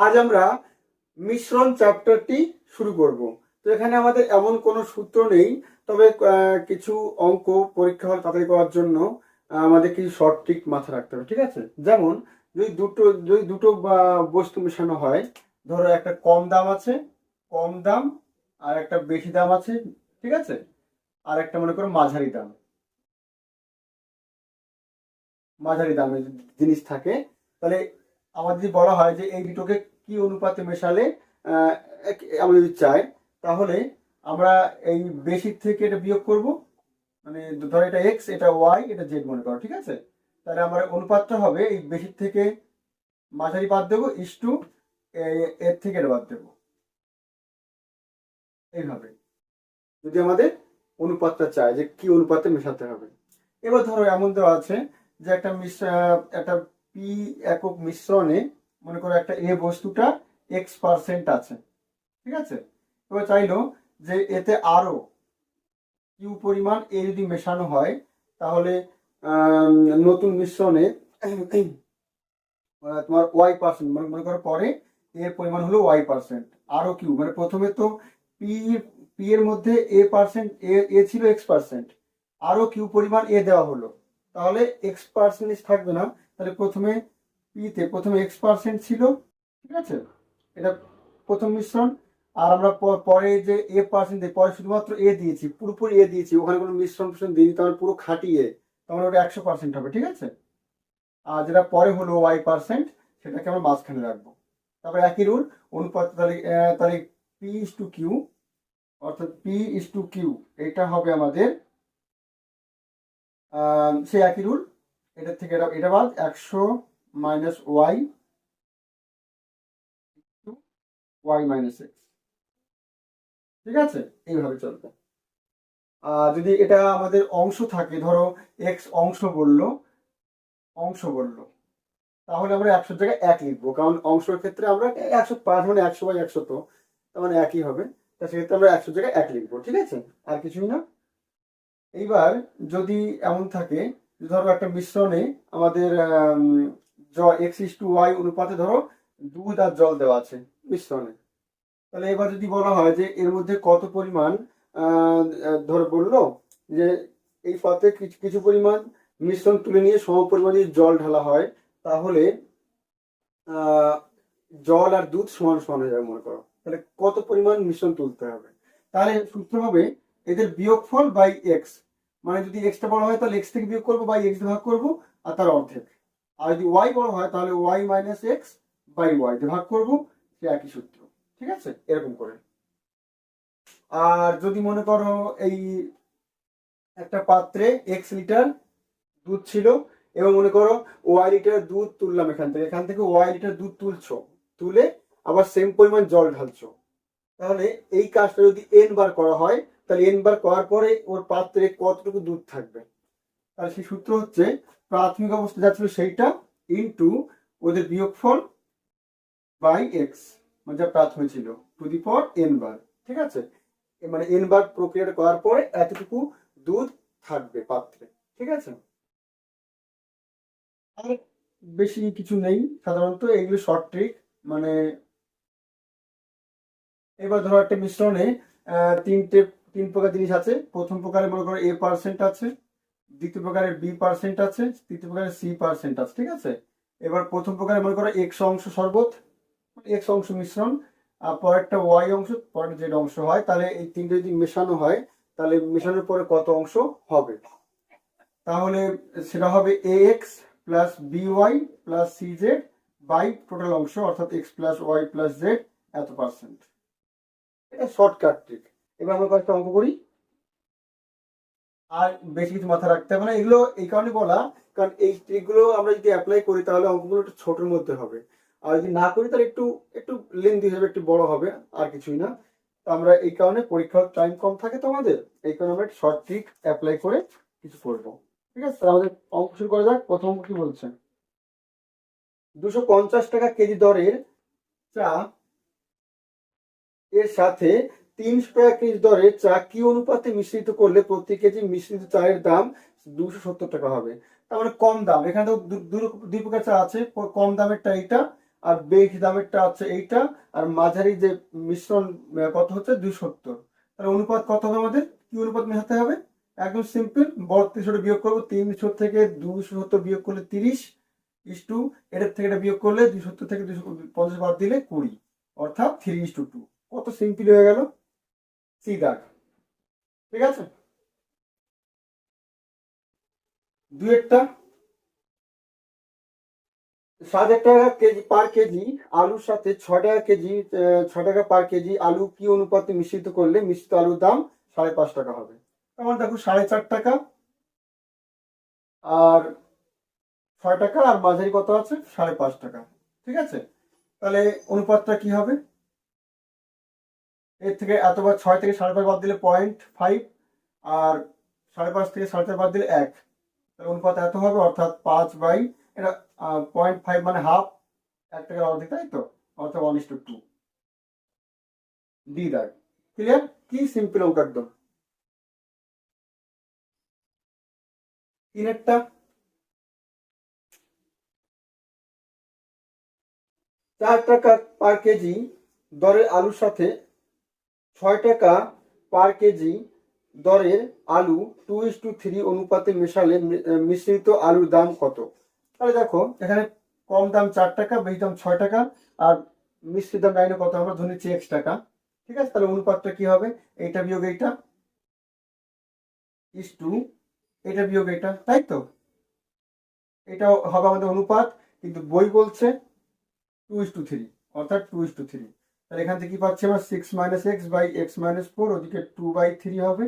আজ আমরা মিশ্রণ চ্যাপ্টারটি শুরু করব। তো এখানে আমাদের এমন কোনো সূত্র নেই, তবে কিছু অঙ্ক পরীক্ষা হল তাড়াতাড়ি করার জন্য আমাদের কিছু শর্ট ট্রিক মাথায় রাখতে হবে, ঠিক আছে? যেমন যদি দুটো বস্তু মেশানো হয়, ধরো একটা কম দাম আছে, কম দাম, আর একটা বেশি দাম আছে, ঠিক আছে? আর একটা মনে করো মাঝারি দাম, মাঝারি দামের জিনিস থাকে। তাহলে আমার যদি বলা হয় যে এই দুটোকে কি অনুপাতে মেশালে আহ, আমরা যদি চাই, তাহলে আমরা এই বেশির থেকে এটা বিয়োগ করব। মানে ধরো এটা এক্স, এটা ওয়াই, এটা জেড মনে করো, ঠিক আছে? তাহলে আমার অনুপাতটা হবে এই বেশির থেকে মাঝারি বাদ দেবো ইস টু এর থেকে এটা বাদ দেবো, এইভাবে। যদি আমাদের অনুপাতটা চাই যে কি অনুপাতে মেশাতে হবে। এবার ধরো এমন দেওয়া আছে যে একটা পি একক মিশ্রণে মনে করো একটা এ বস্তুটা X% আছে, ঠিক আছে? এবার চাইলো যে এতে আরো কিউ পরিমাণ এ যদি মেশানো হয়, তাহলে নতুন মিশ্রণে তোমার Y% মানে মনে করো পরে এর পরিমাণ হলো Y%, আরো কিউ মানে প্রথমে তো পি পি এর মধ্যে এ ছিল X%, আরো কিউ পরিমাণ এ দেওয়া হলো, তাহলে X% থাকবে না। তাহলে প্রথমে X% ছিল, ঠিক আছে? এটা প্রথম মিশ্রণ। আর আমরা পরে যে A% পরে শুধুমাত্র এ দিয়েছি, পুরোপুরি এ দিয়েছি, ওখানে কোনো মিশ্রণ দিইনি, তাহলে পুরো খাটিয়ে তাহলে ওটা 100% হবে, ঠিক আছে? আর যেটা পরে হলো Y%, সেটাকে আমরা মাঝখানে রাখবো। তারপরে একই রুল, অনুপাত। তাহলে P/Q, অর্থাৎ P/Q এটা হবে আমাদের সেই একই রুল। এটার থেকে এটা বাদ 100 মাইনাস Y/X, ঠিক আছে? এইভাবে চলবে। আর যদি এটা আমাদের অংশ থাকে, ধরো এক্স অংশ বললো, তাহলে আমরা 100 জায়গায় 1 লিখবো, কারণ অংশের ক্ষেত্রে আমরা 105 মানে 100/100, তো তার মানে একই হবে। তা সেক্ষেত্রে আমরা 100 জায়গায় 1 লিখবো, ঠিক আছে? আর কিছুই না। এইবার যদি এমন থাকে, ধরো একটা মিশ্রণে আমাদের X/Y অনুপাতে ধরো দুধ আর জল দেওয়া আছে মিশ্রণে। তাহলে এবার যদি বলা হয় যে এর মধ্যে কত পরিমাণ, ধরো বললো যে এই পাত্রে কিছু কিছু পরিমাণ মিশ্রণ তুলে নিয়ে সম পরিমাণ যদি জল ঢালা হয়, তাহলে আহ, জল আর দুধ সমান সমান হয়ে যাবে মনে করো। তাহলে কত পরিমাণ মিশ্রণ তুলতে হবে? তাহলে সূত্র হবে এদের বিয়োগফল বাই এক্স। মানে যদি এক্সটা বড় হয় তাহলে এক্স থেকে বিয়োগ করবো, বাই এক্স ভাগ করবো, আর তার অর্ধেক। আর যদি ওয়াই বড় হয় তাহলে Y/X বাই ওয়াই ভাগ করবো, সে একই সূত্র, ঠিক আছে? এরকম করে। আর যদি মনে করো এই একটা পাত্রে এক্স লিটার দুধ ছিল, এবং মনে করো ওয়াই লিটার দুধ তুললাম, এখান থেকে ওয়াই লিটার দুধ তুলে আবার সেম পরিমাণ জল ঢালছো, তাহলে এই কাজটা যদি এন বার করা হয়, তাহলে এন বার করার পরে ওর পাত্রে কতটুকু দুধ থাকবে? তাহলে সেই সূত্র হচ্ছে প্রাথমিক অবস্থা যা ছিল সেইটা ইনটু ওদের বিয়োগফল বাই এক্স, মানে যা প্রাথমিক ছিল, টু দি পাওয়ার এন বার, ঠিক আছে? মানে এন বার প্রক্রিয়াটা করার পরে এতটুকু দুধ থাকবে পাত্রে, ঠিক আছে? আর বেশি কিছু নেই সাধারণত, এগুলো শর্ট ট্রিক। মানে এবার ধরো একটা মিশ্রণে তিন প্রকার জিনিস আছে। প্রথম প্রকারে মনে করো A% আছে, দ্বিতীয় প্রকারের B% আছে, তৃতীয় প্রকারের C% আছে, ঠিক আছে? এবার প্রথম প্রকারে মনে করো X অংশ শরবত, X অংশ মিশ্রণ, আর পরেরটা Y অংশ, পরের Z অংশ হয়। তাহলে এই তিনটে যদি মেশানো হয়, তাহলে মেশানোর পরে কত অংশ হবে? তাহলে সেটা হবে AX plus BY plus CZ by total অংশ, অর্থাৎ X+Y+Z এত পার্সেন্ট। এটা শর্টকাট ট্রিক। এবার আমরা কয়েকটা অঙ্ক করি। আর বেশি কিছু মাথায় রাখতে হবে না, এগুলো এই কারণে বলা, কারণ এই ট্রিকগুলো আমরা যদি অ্যাপ্লাই করি তাহলে অঙ্কগুলো একটু ছোটোর মধ্যে হবে, আর যদি না করি তাহলে একটু একটু লেন্দি হবে, একটু বড় হবে, আর কিছুই না। তো আমরা এই কারণে পরীক্ষার টাইম কম থাকে তো আমাদের, এই কারণে আমরা শর্ট ট্রিক অ্যাপ্লাই করে কিছু করবো, ঠিক আছে? তাহলে আমাদের অঙ্ক শুরু করা যাক। প্রথম অঙ্ক কি বলছে? 250 টাকা কেজি দরের চা এর সাথে 300 টাকা কেজি দরের চা কি অনুপাতে মিশ্রিত করলে প্রতি কেজি মিশ্রিত চায়ের দাম 270 টাকা হবে? তার মানে কম দাম। এখানে তো দুই প্রকার চা আছে, কম দামেরটা এইটা, আর বেশি দামেরটা হচ্ছে এইটা, আর মাঝারি যে মিশ্রণ কত হচ্ছে 270। তাহলে অনুপাত কত হবে আমাদের, কি অনুপাত মেশাতে হবে? একদম সিম্পল, বড় থেকে ছোট বিয়োগ করবো, 300 থেকে 270 বিয়োগ করলে 30 ইস টু, এটার থেকে এটা বিয়োগ করলে 270 থেকে 250 বাদ দিলে 20, অর্থাৎ 3:2। কত সিম্পল হয়ে গেল, সি দাগ। ঠিক আছে, দুয়েরটা 7,000 টাকা কেজি পার কেজি আলুর সাথে 6 টাকা কেজি 6 টাকা পার কেজি আলু কি অনুপাতে মিশ্রিত করলে মিশ্রিত আলুর দাম 5.5 টাকা হবে? আমার দেখো 4.5 টাকা আর 6 টাকা, আর মাঝারি কত আছে 5.5 টাকা। ঠিক আছে, তাহলে অনুপাতটা কি হবে? এর থেকে এতবার 6 থেকে 5.5 বাদ দিলে 0.5, আর 5.5 থেকে 4.5 বাদ দিলে 1, তাহলে অনুপাত এত হবে, অর্থাৎ 5 বাই এটা 0.5 মানে হাফ, 1 টাকার অর্ধেক, তাই তো, অর্থাৎ 1:2। দি দাগ। ক্লিয়ার? কি সিম্পল অঙ্ক একদম। তিনেরটা 4 টাকা পার কেজি দরের আলুর সাথে 6 টাকা পার কেজি দরের আলু 2:3 অনুপাতে মেশালে মিশ্রিত আলুর দাম কত? তাহলে দেখো এখানে কম দাম 4 টাকা, বেশি দাম 6 টাকা, আর মিশ্রিত দাম লাইনে কত আমরা ধরে নিচ্ছি X টাকা। ঠিক আছে, তাহলে অনুপাতটা কি হবে? এইটা বিয়োগ এইটা ইস টু এটা বিয়োগ এটা, তাই তো, এটা হবে আমাদের অনুপাত, কিন্তু বই বলছে 2:3, অর্থাৎ 2:3। তাহলে এখান থেকে কি পাচ্ছি আমরা 6 - x বাই x - 4, ওদিকে 2/3 হবে।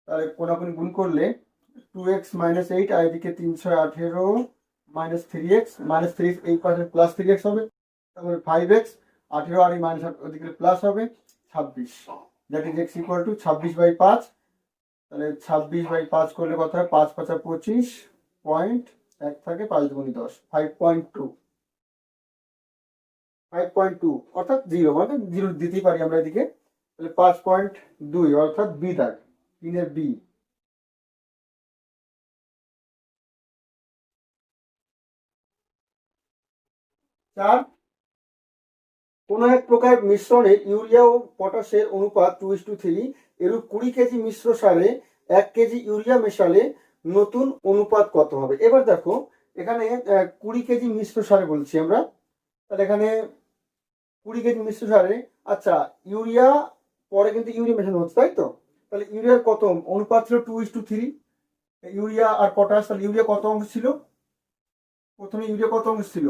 তাহলে কোনাকুনি গুণ করলে 2x - 8, আর এদিকে 318 - 3x -3, এই পাশে প্লাস 3x হবে, তারপরে 5x 18, আর এই মাইনাস ওদিকে প্লাস হবে 26, that is x equal to 26/5। তাহলে 26/5 করলে কত হয়, 5 × 5 = 25, পয়েন্ট 1 থাকে 5 × 10, 5.2, 5.2 অর্থাৎ 0, মানে 0 দিতেই পারি আমরা এদিকে। তাহলে 5.2 অর্থাৎ বি দাগ, 3-এর বি। 4, কোন এক প্রকার মিশ্রণে ইউরিয়া ও পটাশের অনুপাত 2:3, এরূপ 20 কেজি মিশ্র সারে 1 কেজি ইউরিয়া মেশালে নতুন অনুপাত কত হবে? এবার দেখো এখানে 20 কেজি মিশ্র সারে বলছি আমরা, তাহলে এখানে 20 কেজি মিশ্র সারে, আচ্ছা ইউরিয়া পরে কিন্তু ইউরিয়া মেশানো হচ্ছে, তাই তো, তাহলে ইউরিয়ার কত অনুপাত ছিল 2:3, ইউরিয়া আর পটাশ, তাহলে ইউরিয়া কত অংশ ছিল, প্রথমে ইউরিয়া কত অংশ ছিল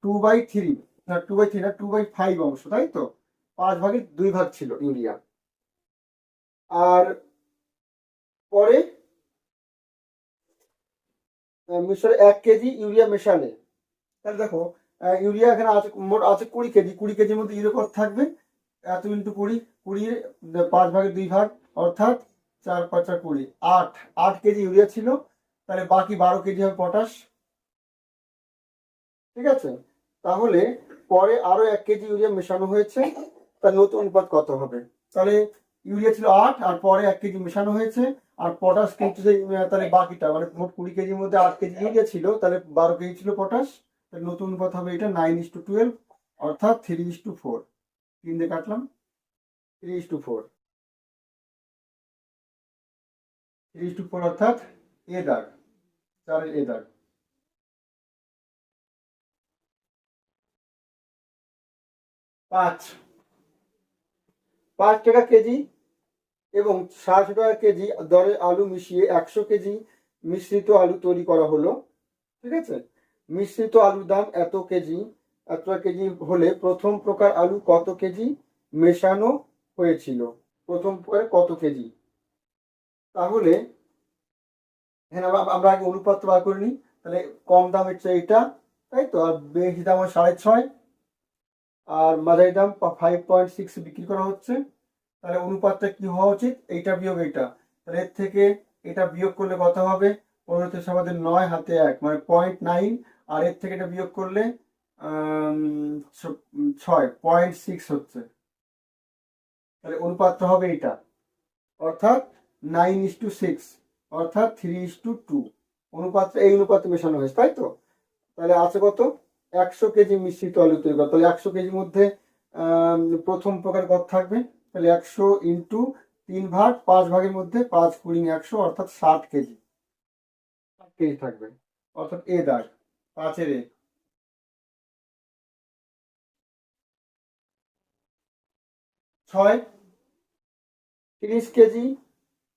2/3, না 2/3 না 2/5 অংশ, তাই তো, 5/2 ছিল ইউরিয়া। আর পরে মিশ্রণে 1 কেজি ইউরিয়া মেশালে, তাহলে দেখো ইউরিয়া এখানে আছে, মোট আছে 20 কেজি, 20 কেজির মধ্যে ইউরিয়া কত থাকবে, এত ইন্টু 20, 20 5/2, অর্থাৎ 4×5 = 20, 8 কেজি ইউরিয়া ছিল, তাহলে বাকি 12 কেজি হবে পটাশ। ঠিক আছে, তাহলে পরে আরো 1 কেজি ইউরিয়া মেশানো হয়েছে, তার নতুন অনুপাত কত হবে? তাহলে ইউরিয়া ছিল 8, আর পরে 1 কেজি মেশানো হয়েছে, আর পটাশ কিন্তু তাহলে বাকিটা মানে মোট 20 কেজির মধ্যে 8 কেজি ইউরিয়া ছিল, তাহলে 12 কেজি ছিল পটাশ, তাহলে নতুন অনুপাত হবে এটা 9:12, অর্থাৎ 3:4। 3 দিয়ে কাটলাম, 3:4, 3:4 অর্থাৎ এ দাগ, 4-এর এ দাগ। 5 টাকা কেজি এবং 60 টাকা কেজি দরে আলু মিশিয়ে 100 কেজি মিশ্রিত আলু তৈরি করা হলো। ঠিক আছে, মিশ্রিত আলুর দাম এত কেজি হলে প্রথম প্রকার আলু কত কেজি মেশানো হয়েছিল? প্রথম প্রকার কত কেজি? তাহলে এখানে আমরা আগে অনুপাত বার করে নিই। তাহলে কম দাম হচ্ছে এইটা, তাই তো, আর বেশি দাম 6.5, আর মাঝারি দাম 5.6 বিক্রি করা হচ্ছে। তাহলে অনুপাতটা কি হওয়া উচিত, এইটা বিয়োগ এইটা, তাহলে এর থেকে এটা বিয়োগ করলে কত হবে, 15 আমাদের 9 হাতে 1 মানে 0.9, আর এর থেকে এটা বিয়োগ করলে 6.6 হচ্ছে, তাহলে অনুপাতটা হবে এইটা, অর্থাৎ 9:6, অর্থাৎ 3:2। অনুপাতটা এই অনুপাতে মেশানো হয়েছে, তাই তো, তাহলে আছে কত 100 কেজি মিশ্রিত আলু তৈরি করা, তাহলে 100 কেজির মধ্যে প্রথম প্রকার কত থাকবে, তাহলে 100 ইন্টু 3 ভাগ, 5 ভাগের মধ্যে 5 কুড়ি 100, অর্থাৎ 60 কেজি, 60 কেজি থাকবে, অর্থাৎ এ দাগ 5-এর এ। 6, 30 কেজি,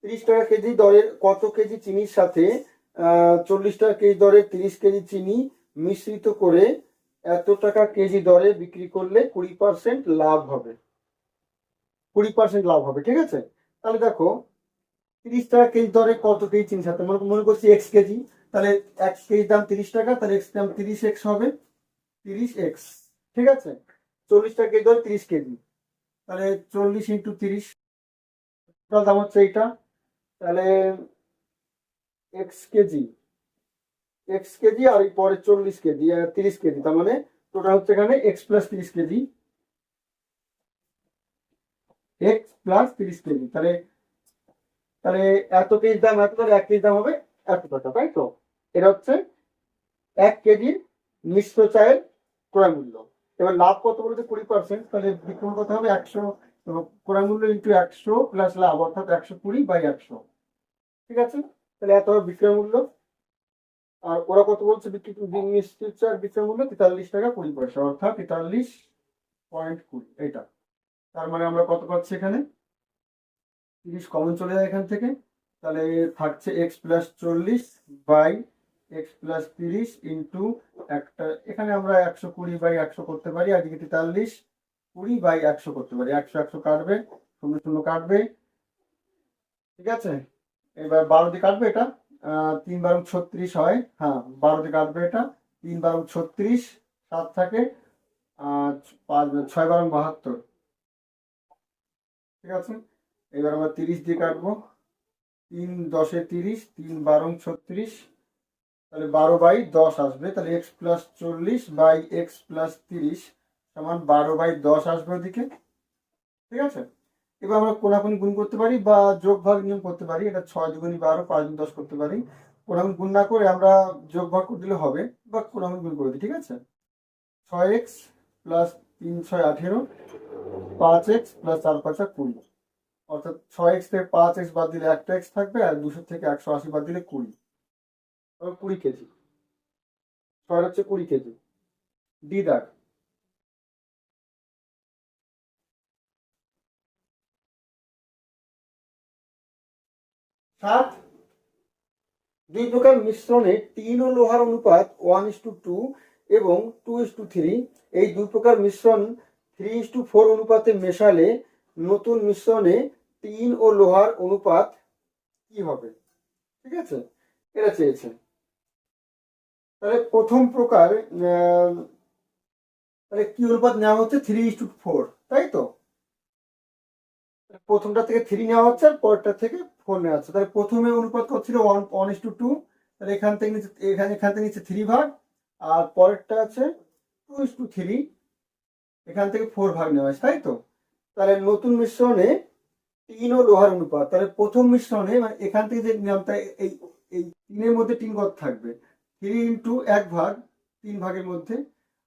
30 টাকা কেজি দরের কত কেজি চিনির সাথে 40 টাকা কেজি দরে 30 কেজি চিনি মিশ্রিত করে এত টাকা কেজি দরে বিক্রি করলে 20% লাভ হবে, 20% লাভ হবে, ঠিক আছে। তাহলে দেখো 30 টাকা কেজি দরে কত কেজি চিনির সাথে, মনে মনে করছি এক্স কেজি, তাহলে 1 কেজি দাম 30 টাকা, তাহলে এক্স দাম 30x হবে, 30x, ঠিক আছে। 40 টাকা কেজি দরে 30 কেজি, তাহলে 40 ইন্টু 30, দাম হচ্ছে এইটা, তাহলে এক্স কেজি আর এই পরে 40 কেজি 30 কেজি, তার মানে টোটাল হচ্ছে এখানে x plus 30 KG, x plus 30 KG, তাহলে তাহলে এত কেজি দাম এত, তাহলে 1 কেজি দাম হবে এত টাকা, তাই তো। এটা হচ্ছে 1 কেজির মিশ্র চায়ের ক্রয় মূল্য। এবার লাভ কত বলেছে 20%, তাহলে বিক্রয় কত হবে 100, ক্রয় মূল্য ইন্টু 100 প্লাস লাভ, অর্থাৎ 120/100, ঠিক আছে। তাহলে এত হবে বিক্রয় মূল্য। আর ওরা কত বলছে মিষ্টি চার বিক্রয় মূল্য 43 টাকা 20 পয়সা, অর্থাৎ 43.20, এইটা। তার মানে আমরা কত পাচ্ছি এখানে, 30 কমন চলে যায় এখান থেকে, তাহলে থাকছে x+40/x+30 ইন্টু একটা, এখানে আমরা 120/100 করতে পারি, আর এদিকে 43 20/100 করতে পারি, 100 100 কাটবে, 0 0 কাটবে, ঠিক আছে। এবার 12 দিয়ে কাটবে এটা, 3 12 36 হয়, হ্যাঁ 12 দিয়ে কাটবে এটা, 3 12 36, 7 থাকে, 6 12 72, ঠিক আছে। এবার আমরা 30 দিয়ে কাটবো, 3 10 30, 3 12 36, তাহলে 12/10 আসবে, তাহলে x+40/x+30 সমান 12/10 আসবে ওদিকে, ঠিক আছে। এবার আমরা কোনাকুনি গুণ করতে পারি বা যোগ ভাগ নিয়ম করতে পারি, এটা 6 দুগুণী 12, 5 গুণ 10 করতে পারি। কোনাকুনি গুণ না করে আমরা যোগ ভাগ করে দিলে হবে, বা কোনাকুনি গুণ করে দিই, ঠিক আছে। 6x প্লাস 3 6 18, 5x প্লাস 4 5 20, অর্থাৎ 6x থেকে 5x বাদ দিলে একটা x থাকবে, আর 200 থেকে 180 বাদ দিলে 20, 20 কেজি, 6 হচ্ছে 20 কেজি, ডি দাগ। 7, দুই প্রকার মিশ্রণে টিন ও লোহার অনুপাত 1:2 এবং 2:3, এই দুই প্রকার মিশ্রণ 3:4 অনুপাতে মেশালে নতুন মিশ্রণে টিন ও লোহার অনুপাত কি হবে, ঠিক আছে, এটা চেয়েছে। তাহলে প্রথম প্রকার তাহলে কি অনুপাত নেওয়া হচ্ছে 3:4, তাই তো। প্রথমটা থেকে 3 নেওয়া হচ্ছে, আর পরেরটা থেকে 4 নেওয়া হচ্ছে, তাহলে প্রথমে অনুপাত কত ছিল 1:2, তাহলে এখান থেকে নিচে, এখান থেকে নিচে 3 ভাগ, আর পরেরটা আছে 2:3, এখান থেকে 4 ভাগ নেওয়া হয়েছে, তাই তো। তাহলে নতুন মিশ্রণে টিন ও লোহার অনুপাত, তাহলে প্রথম মিশ্রণে মানে এখান থেকে যে নিলাম, তাই এই এই টিনের মধ্যে টিন কত থাকবে 3 ইন্টু 1 ভাগ 3 ভাগের মধ্যে,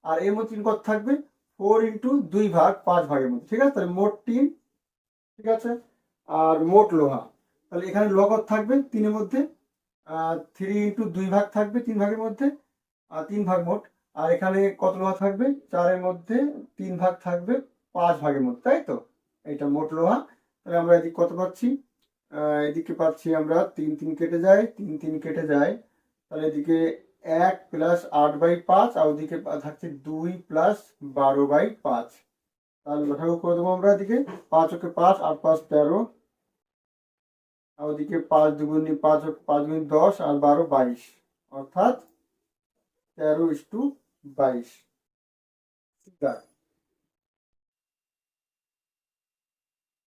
আর এর মধ্যে টিন কত থাকবে 4 ইন্টু 2 ভাগ 5 ভাগের মধ্যে, ঠিক আছে। তাহলে মোট টিন, ঠিক আছে, আর মোট লোহা, তাহলে এখানে লোহা কত থাকবে 3-এর মধ্যে 3 ইন্টু 2 ভাগ থাকবে 3 ভাগের মধ্যে, আর 3 ভাগ মোট, আর এখানে কত লোহা থাকবে 4-এর মধ্যে 3 ভাগ থাকবে 5 ভাগের মধ্যে, তাই তো। এটা মোট লোহা। তাহলে আমরা এদিকে কত পাচ্ছি, এদিকে পাচ্ছি আমরা 3 3 কেটে যায়, 3 3 কেটে যায়, তাহলে এদিকে 1 প্লাস 8/5, আর ওদিকে থাকছে 2 প্লাস 12/5, তাহলে লসাগু করে দেবো আমরা এদিকে, 5 ওকে 5, 8 5 13, আর ওদিকে 5 দুগুণে 5 5 গুণ 10, আর 12 22, অর্থাৎ 13:22।